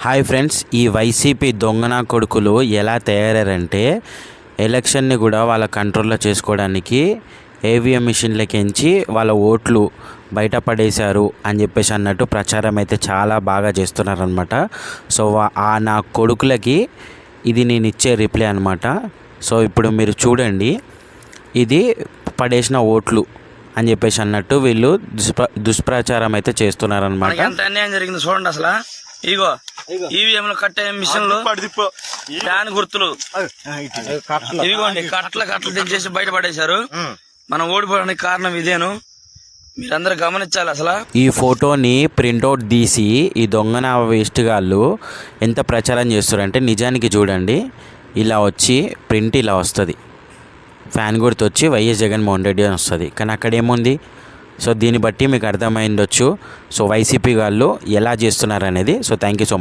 Hi friends, ఈ YCP దొంగన కొడుకులు ఎలా తయారారంటే ఎలక్షన్ని కూడా వాళ్ళ కంట్రోల్లో చేసుకోవడానికి ఏవిఎం మిషన్లకించి వాళ్ళ ఓట్లు బయటపడేశారు అని చెప్పేసి అన్నట్టు ప్రచారం అయితే చాలా బాగా చేస్తున్నారనమాట. సో నా కొడుకులకి ఇది నేను ఇచ్చే రిప్లై అనమాట. సో ఇప్పుడు మీరు చూడండి, ఇది పడేసిన ఓట్లు అని చెప్పేసి అన్నట్టు వీళ్ళు దుష్ప్రచారం అయితే చేస్తున్నారనమాట. ఎంత అన్యాయం జరిగింది చూడండి. అసలు ఇగో ఈవీఎంలు కట్టే మిషన్లు, ఫ్యాన్ గుర్తులు, ఇదిగోండి కట్టలు దించేసి బయటపడేశారు. మనం ఓడిపోవడానికి కారణం ఇదేను, మీరందరూ గమనించాలి. అసలు ఈ ఫోటోని ప్రింట్అవుట్ తీసి ఈ దొంగన వేస్ట్ గాళ్ళు ఎంత ప్రచారం చేస్తారంటే, నిజానికి చూడండి, ఇలా వచ్చి ప్రింట్ ఇలా వస్తుంది, ఫ్యాన్ గుర్తు వచ్చి వైఎస్ జగన్మోహన్ రెడ్డి అని వస్తుంది. కానీ అక్కడ ఏముంది? సో దీన్ని బట్టి మీకు అర్థమైండొచ్చు సో వైసీపీ వాళ్ళు ఎలా చేస్తున్నారు అనేది. So thank you so much.